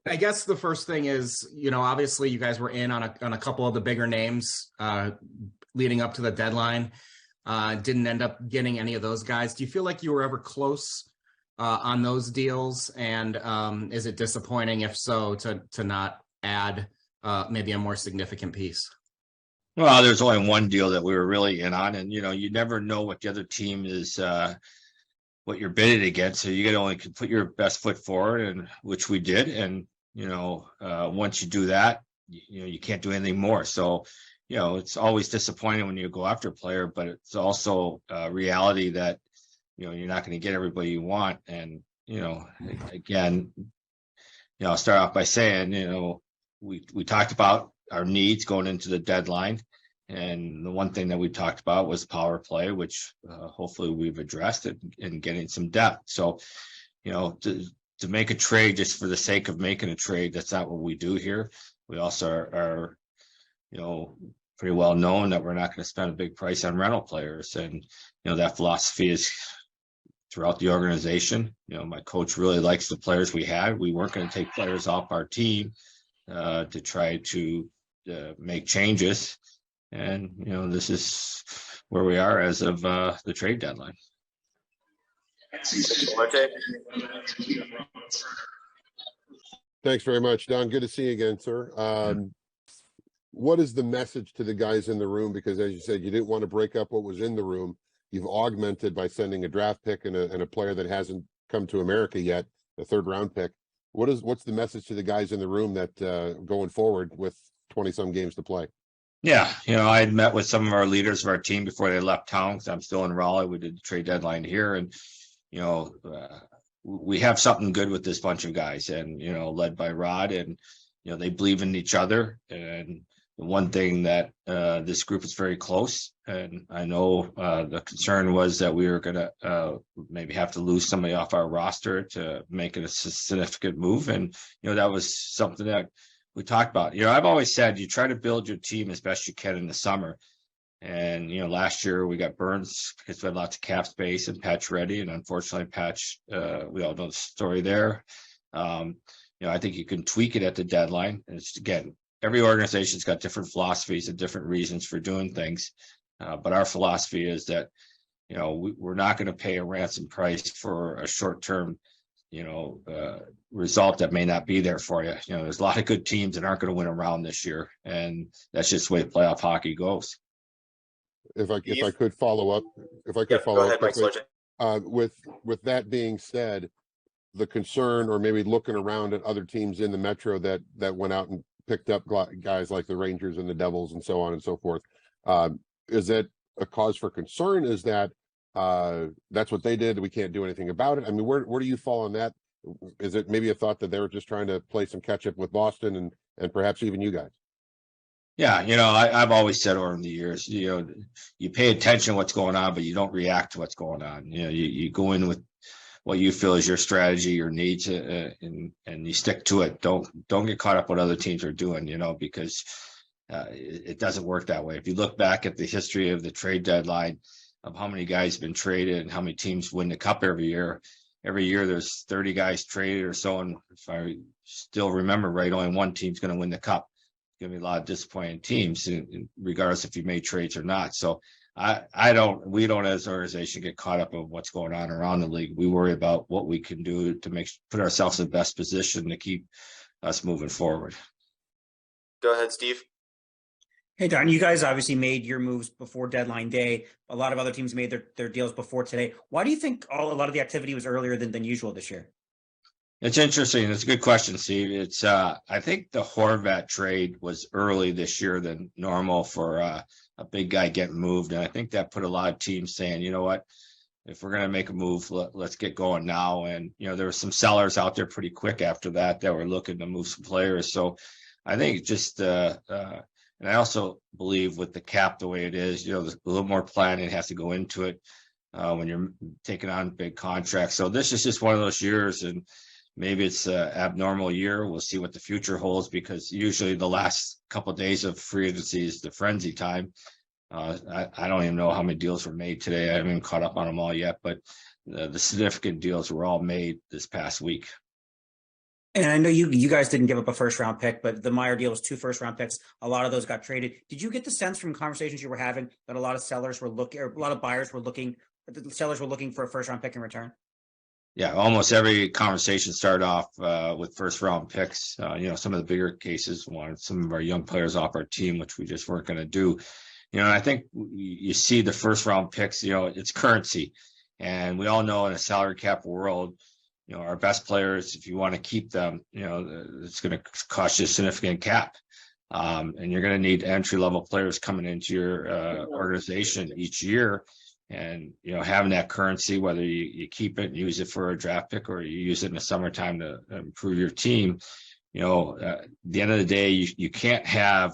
I guess the first thing is, obviously you guys were in on a couple of the bigger names leading up to the deadline. Didn't end up getting any of those guys. Do you feel like you were ever close on those deals? And is it disappointing, if so, to not add maybe a more significant piece? Well, there's only one deal that we were really in on, and you never know what the other team is, what you're bidding against. So you got to only put your best foot forward, and which we did. And once you do that, you can't do anything more. So it's always disappointing when you go after a player, but it's also a reality that you're not going to get everybody you want. And again, I'll start off by saying we talked about our needs going into the deadline. And the one thing that we talked about was power play, which hopefully we've addressed and getting some depth. So, to make a trade just for the sake of making a trade, that's not what we do here. We also are pretty well known that we're not going to spend a big price on rental players. And, that philosophy is throughout the organization. My coach really likes the players we had. We weren't going to take players off our team to try to make changes. And, this is where we are as of the trade deadline. Thanks very much, Don. Good to see you again, sir. What is the message to the guys in the room? Because as you said, you didn't want to break up what was in the room. You've augmented by sending a draft pick and a player that hasn't come to America yet, a third-round pick. What's the message to the guys in the room that going forward with 20-some games to play? Yeah, I had met with some of our leaders of our team before they left town because I'm still in Raleigh. We did the trade deadline here, and we have something good with this bunch of guys, and led by Rod, and they believe in each other. And the one thing that this group is very close, and I know the concern was that we were going to maybe have to lose somebody off our roster to make it a significant move, and that was something that we talked about. I've always said you try to build your team as best you can in the summer. And, last year we got Burns because we had lots of cap space and Patch ready. And unfortunately, Patch, we all know the story there. I think you can tweak it at the deadline. And it's, again, every organization's got different philosophies and different reasons for doing things. But our philosophy is that, we're not going to pay a ransom price for a short-term result that may not be there for you. There's a lot of good teams that aren't going to win a round this year, and that's just the way playoff hockey goes. If I could follow up, quickly, with that being said, the concern, or maybe looking around at other teams in the Metro that went out and picked up guys like the Rangers and the Devils and so on and so forth, is that a cause for concern? Is that that's what they did, we can't do anything about it? I mean, where do you fall on that? Is it maybe a thought that they were just trying to play some catch up with Boston and perhaps even you guys? Yeah, I've always said over the years, you pay attention to what's going on, but you don't react to what's going on. You go in with what you feel is your strategy, your needs, and you stick to it. Don't get caught up what other teams are doing, because it doesn't work that way. If you look back at the history of the trade deadline, of how many guys have been traded and how many teams win the cup every year there's 30 guys traded or so. And if I still remember right, only one team's going to win the cup. It's going to be a lot of disappointing teams, regardless if you made trades or not. So we don't as an organization get caught up in what's going on around the league. We worry about what we can do to put ourselves in the best position to keep us moving forward. Go ahead, Steve. Hey, Don, you guys obviously made your moves before deadline day. A lot of other teams made their deals before today. Why do you think a lot of the activity was earlier than usual this year? It's interesting. It's a good question, Steve. It's I think the Horvat trade was early this year than normal for a big guy getting moved. And I think that put a lot of teams saying, you know what, if we're going to make a move, let's get going now. And, there were some sellers out there pretty quick after that were looking to move some players. So I think just and I also believe with the cap the way it is, there's a little more planning has to go into it when you're taking on big contracts. So this is just one of those years, and maybe it's an abnormal year. We'll see what the future holds, because usually the last couple of days of free agency is the frenzy time. I don't even know how many deals were made today. I haven't even caught up on them all yet, but the significant deals were all made this past week. And I know you guys didn't give up a first round pick, but the Meyer deal was 2 first round picks. A lot of those got traded. Did you get the sense from conversations you were having that a lot of sellers were looking, or a lot of buyers were looking, the sellers were looking for a first round pick in return? Yeah, almost every conversation started off with first round picks. Some of the bigger cases wanted some of our young players off our team, which we just weren't going to do. I think you see the first round picks, it's currency. And we all know in a salary cap world, our best players, if you want to keep them, it's going to cost you a significant cap. And you're going to need entry level players coming into your organization each year. And, having that currency, whether you keep it and use it for a draft pick or you use it in the summertime to improve your team, at the end of the day, you can't have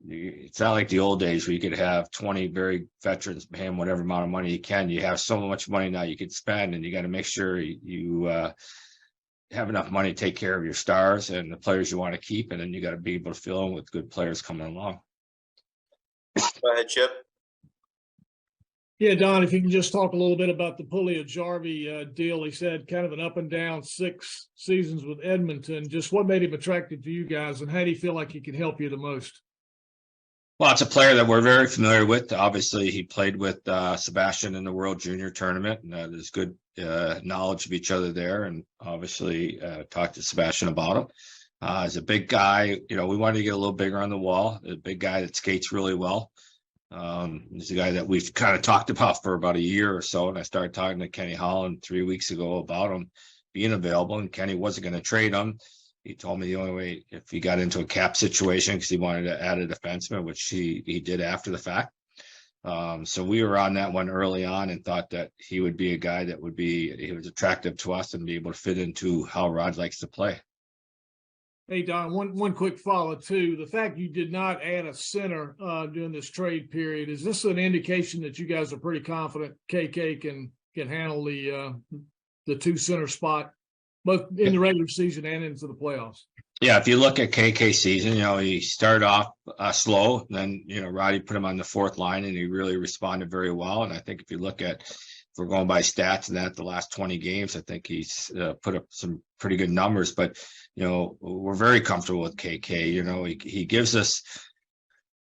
it's not like the old days where you could have 20 very veterans pay them whatever amount of money you can. You have so much money now you could spend, and you got to make sure you have enough money to take care of your stars and the players you want to keep, and then you got to be able to fill them with good players coming along. Go ahead, Chip. Yeah, Don, if you can just talk a little bit about the Puglia-Jarvie deal. He said kind of an up and down 6 seasons with Edmonton. Just what made him attractive to you guys, and how do you feel like he can help you the most? Well, it's a player that we're very familiar with. Obviously, he played with Sebastian in the World Junior Tournament, and there's good knowledge of each other there, and obviously talked to Sebastian about him. He's a big guy. We wanted to get a little bigger on the wall, a big guy that skates really well. He's a guy that we've kind of talked about for about a year or so, and I started talking to Kenny Holland 3 weeks ago about him being available, and Kenny wasn't going to trade him. He told me the only way if he got into a cap situation because he wanted to add a defenseman, which he did after the fact. So we were on that one early on and thought that he would be a guy that he was attractive to us and be able to fit into how Rod likes to play. Hey, Don, one quick follow too. The fact you did not add a center during this trade period, is this an indication that you guys are pretty confident KK can handle the 2 center spot, both in the regular season and into the playoffs? Yeah, if you look at KK season, he started off slow, then Roddy put him on the 4th line, and he really responded very well. And I think if you look at, if we're going by stats and that the last 20 games, I think he's put up some pretty good numbers. But we're very comfortable with KK. He gives us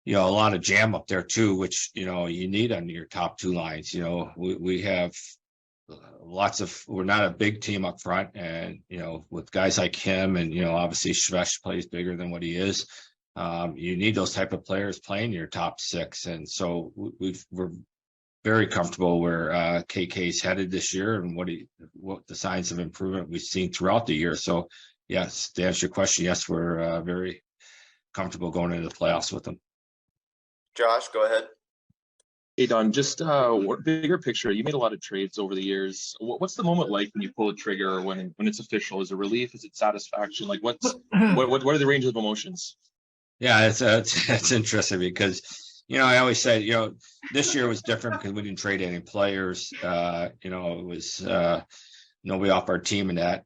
a lot of jam up there too, which you need on your top 2 lines. We have we're not a big team up front, and with guys like him, and obviously Shvesh plays bigger than what he is. You need those type of players playing your top 6, and so we're very comfortable where KK's headed this year and what the signs of improvement we've seen throughout the year. So yes, to answer your question, yes, we're very comfortable going into the playoffs with them. Josh, go ahead. Hey, Don, just bigger picture. You made a lot of trades over the years. What's the moment like when you pull a trigger, when it's official? Is it relief? Is it satisfaction? Like what are the range of emotions? Yeah, it's interesting because, I always say, this year was different because we didn't trade any players. It was nobody off our team in that.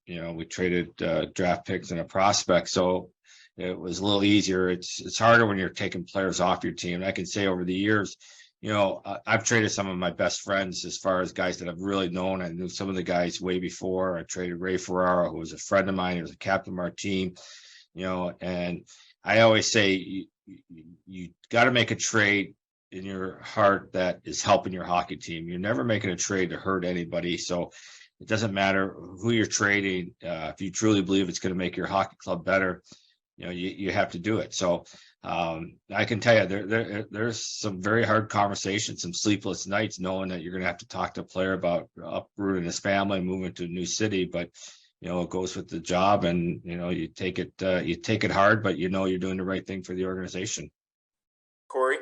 We traded draft picks and a prospect. So it was a little easier. It's harder when you're taking players off your team. And I can say over the years, I've traded some of my best friends as far as guys that I've really known. I knew some of the guys way before. I traded Ray Ferraro, who was a friend of mine. He was a captain of our team, and I always say you got to make a trade in your heart that is helping your hockey team. You're never making a trade to hurt anybody. So it doesn't matter who you're trading. If you truly believe it's going to make your hockey club better, you have to do it. So I can tell you there's some very hard conversations, some sleepless nights, knowing that you're going to have to talk to a player about uprooting his family and moving to a new city. But it goes with the job, and you take it hard, but you're doing the right thing for the organization. Corey?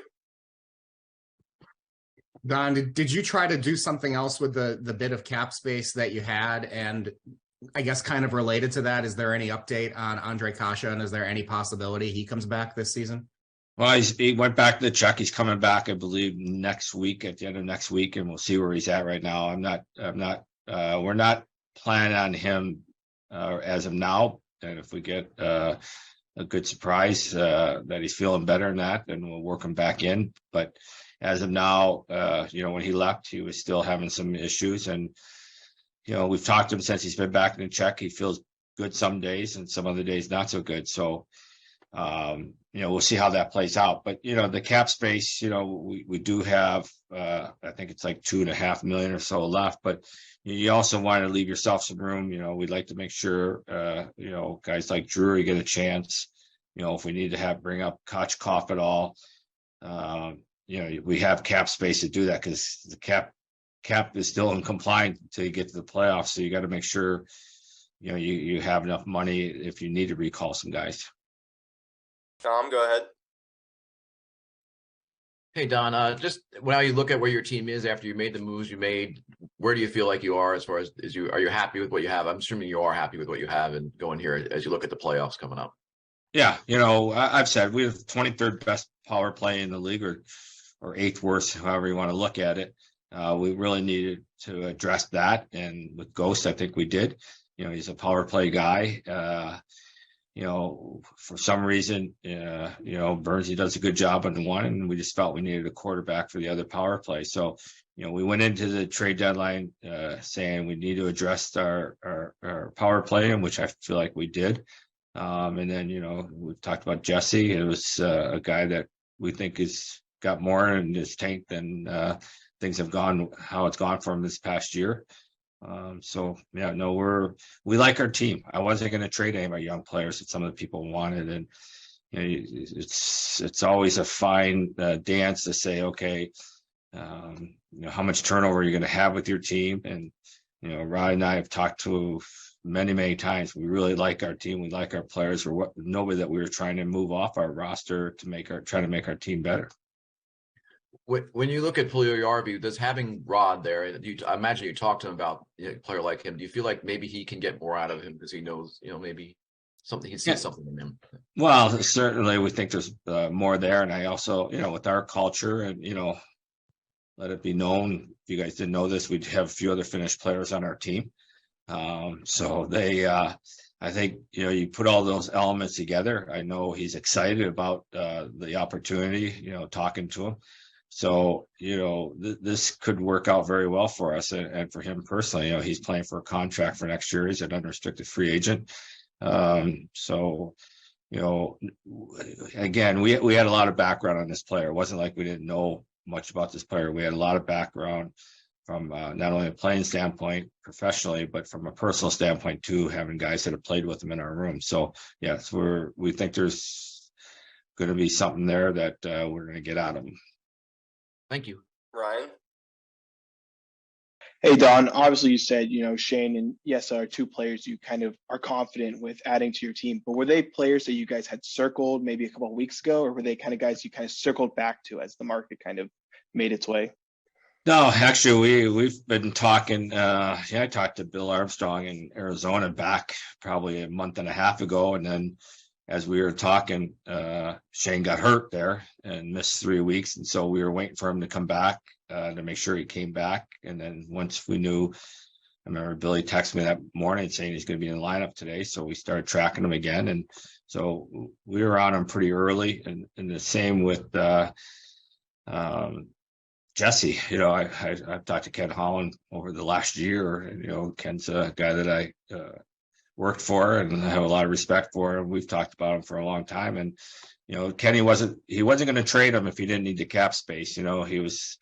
Don, did you try to do something else with the bit of cap space that you had? And I guess kind of related to that, is there any update on Andre Kasha, and is there any possibility he comes back this season? Well, he went back to the Czech. He's coming back, I believe, next week, at the end of next week, and we'll see where he's at right now. We're not planning on him as of now. And if we get a good surprise that he's feeling better than that, then we'll work him back in. But as of now, when he left, he was still having some issues, and we've talked to him since he's been back in Czech. He feels good some days and some other days not so good. So, we'll see how that plays out. But, the cap space, we do have, I think it's like $2.5 million or so left, but you also want to leave yourself some room. We'd like to make sure, guys like Drury get a chance. If we need to bring up Kochkov at all, we have cap space to do that, because the cap is still in compliance until you get to the playoffs. So you got to make sure, you have enough money if you need to recall some guys. Tom, go ahead. Hey, Don, just when you look at where your team is after you made the moves you made, where do you feel like you are as far as are you happy with what you have? I'm assuming you are happy with what you have and going here as you look at the playoffs coming up. Yeah, I've said we have 23rd best power play in the league, or 8th worst, however you want to look at it. We really needed to address that, and with Ghost, I think we did. He's a power play guy. For some reason, Bernsey does a good job on the one, and we just felt we needed a quarterback for the other power play. So, we went into the trade deadline saying we need to address our power play, in which I feel like we did. And then, we talked about Jesse. It was a guy that we think has got more in his tank than things have gone, how it's gone for him this past year. We like our team. I wasn't going to trade any of our young players that some of the people wanted. And, it's always a fine dance to say, okay, how much turnover you're going to have with your team. And, Rod and I have talked to many, many times. We really like our team. We like our players. Nobody that we were trying to move off our roster to try to make our team better. When you look at Puljujärvi, does having Rod there, I imagine you talk to him about a player like him. Do you feel like maybe he can get more out of him because he knows, maybe something, he sees something in him? Well, certainly we think there's more there. And I also, with our culture and, let it be known, if you guys didn't know this, we'd have a few other Finnish players on our team. So they, I think, you put all those elements together. I know he's excited about the opportunity, talking to him. So, this could work out very well for us and for him personally. He's playing for a contract for next year. He's an unrestricted free agent. Again, we had a lot of background on this player. It wasn't like we didn't know much about this player. We had a lot of background from not only a playing standpoint professionally, but from a personal standpoint too, having guys that have played with him in our room. So, yes, we think there's going to be something there that we're going to get out of him. Thank you. Ryan? Hey, Don, obviously you said, Shane and Yessa are two players you kind of are confident with adding to your team, but were they players that you guys had circled maybe a couple of weeks ago, or were they kind of guys you kind of circled back to as the market kind of made its way? No, actually, we've been talking. I talked to Bill Armstrong in Arizona back probably a month and a half ago, and then as we were talking, Shane got hurt there and missed 3 weeks, and so we were waiting for him to come back to make sure he came back. And then once we knew, I remember Billy texted me that morning saying he's going to be in the lineup today, so we started tracking him again, and so we were on him pretty early. And the same with Jesse. I've talked to Ken Holland over the last year. Ken's a guy that I worked for and I have a lot of respect for, and we've talked about him for a long time. And Kenny wasn't going to trade him if he didn't need the cap space. He was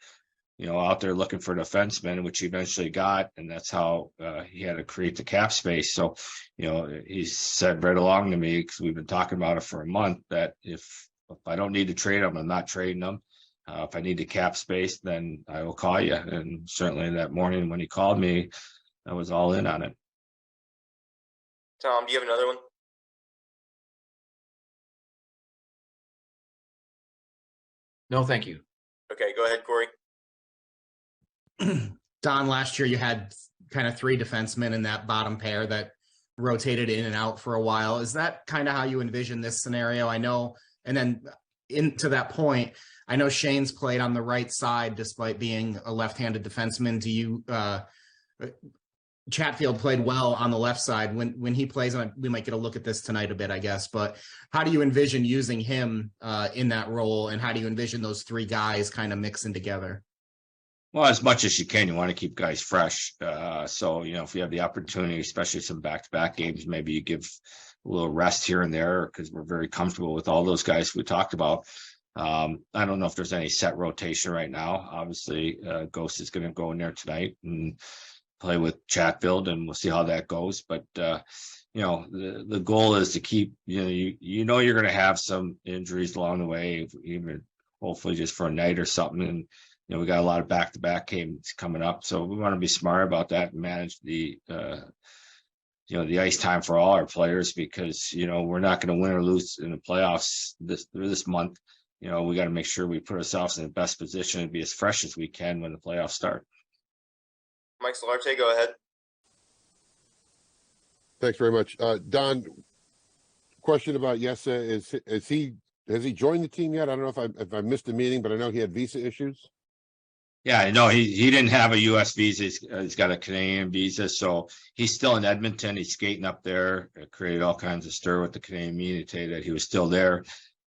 out there looking for a defenseman, which he eventually got, and that's how he had to create the cap space. So he said right along to me, because we've been talking about it for a month, that if I don't need to trade him, I'm not trading him. If I need the cap space, then I will call you. And certainly that morning when he called me, I was all in on it. Tom, do you have another one? No, thank you. Okay, go ahead, Corey. Don, last year you had kind of 3 defensemen in that bottom pair that rotated in and out for a while. Is that kind of how you envision this scenario? I know, and then to that point, I know Shane's played on the right side despite being a left-handed defenseman. Do you Chatfield played well on the left side. When he plays on, we might get a look at this tonight a bit, I guess, but how do you envision using him in that role, and how do you envision those 3 guys kind of mixing together? Well, as much as you can, you want to keep guys fresh. So, if you have the opportunity, especially some back-to-back games, maybe you give a little rest here and there because we're very comfortable with all those guys we talked about. I don't know if there's any set rotation right now. Obviously, Ghost is going to go in there tonight and play with Chatfield, and we'll see how that goes. But, the goal is to keep, you're going to have some injuries along the way, even hopefully just for a night or something. And, we got a lot of back-to-back games coming up, so we want to be smart about that and manage the ice time for all our players because, we're not going to win or lose in the playoffs this month. We got to make sure we put ourselves in the best position and be as fresh as we can when the playoffs start. Mike Solarte, go ahead. Thanks very much. Don, question about Yessa. Has he joined the team yet? I don't know if I missed the meeting, but I know he had visa issues. Yeah, no, he didn't have a U.S. visa. He's got a Canadian visa, so he's still in Edmonton. He's skating up there. It created all kinds of stir with the Canadian media today that he was still there.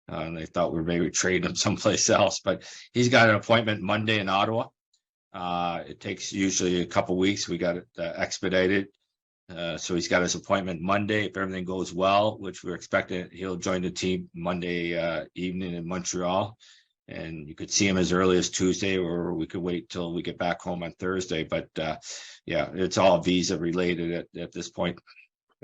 And they thought we were maybe trading him someplace else, but he's got an appointment Monday in Ottawa. It takes usually a couple weeks. We got it expedited. So he's got his appointment Monday. If everything goes well, which we're expecting, he'll join the team Monday evening in Montreal. And you could see him as early as Tuesday, or we could wait till we get back home on Thursday. But it's all visa related at this point.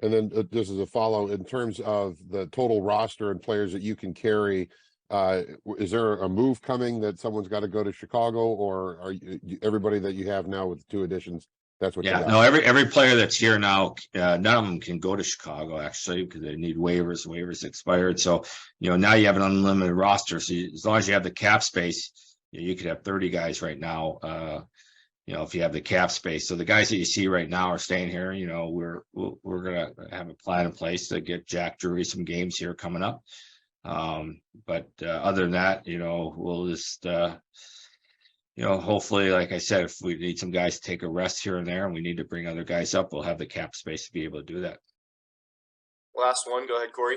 And then this is a follow in terms of the total roster and players that you can carry. Is there a move coming that someone's got to go to Chicago, or are everybody that you have now with 2 additions? That's what. Yeah, no. Every player that's here now, none of them can go to Chicago actually because they need waivers. Waivers expired, so now you have an unlimited roster. So as long as you have the cap space, you could have 30 guys right now. If you have the cap space. So the guys that you see right now are staying here. We're gonna have a plan in place to get Jack Drury some games here coming up. But other than that, we'll just. Hopefully, like I said, if we need some guys to take a rest here and there and we need to bring other guys up, we'll have the cap space to be able to do that. Last one. Go ahead, Corey.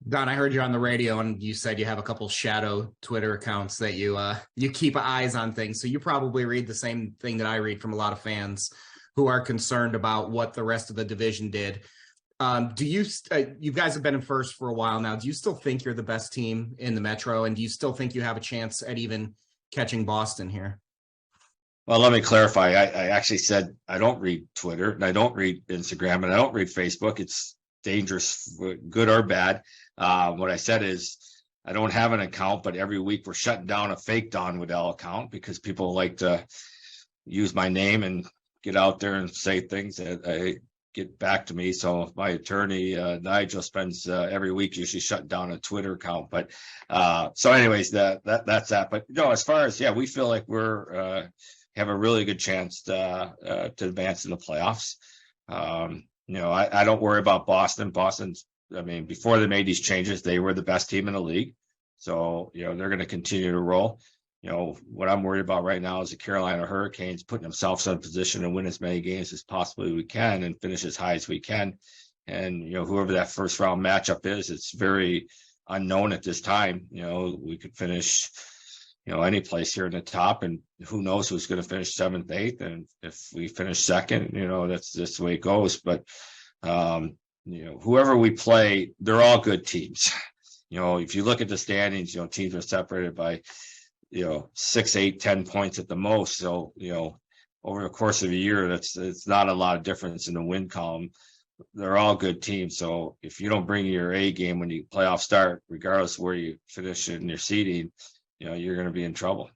Don, I heard you on the radio and you said you have a couple shadow Twitter accounts that you keep eyes on things. So you probably read the same thing that I read from a lot of fans who are concerned about what the rest of the division did. Do you guys have been in first for a while now. Do you still think you're the best team in the Metro? And do you still think you have a chance at even catching Boston here? Well, let me clarify. I actually said I don't read Twitter and I don't read Instagram and I don't read Facebook. It's dangerous, good or bad. What I said is I don't have an account, but every week we're shutting down a fake Don Waddell account because people like to use my name and get out there and say things that get back to me. So my attorney, Nigel, spends every week usually shutting down a Twitter account. But so anyways, that's that. But as far as, we feel like we're have a really good chance to advance in the playoffs. I don't worry about Boston. Boston's, before they made these changes, they were the best team in the league. So, they're going to continue to roll. What I'm worried about right now is the Carolina Hurricanes putting themselves in a position to win as many games as possibly we can and finish as high as we can. And, whoever that first round matchup is, it's very unknown at this time. We could finish, any place here in the top, and who knows who's going to finish 7th, 8th. And if we finish second, that's the way it goes. But, whoever we play, they're all good teams. If you look at the standings, teams are separated by, 6, 8, 10 points at the most. So, over the course of a year, it's not a lot of difference in the win column. They're all good teams. So if you don't bring your A game when you playoffs start, regardless of where you finish in your seeding, you're going to be in trouble.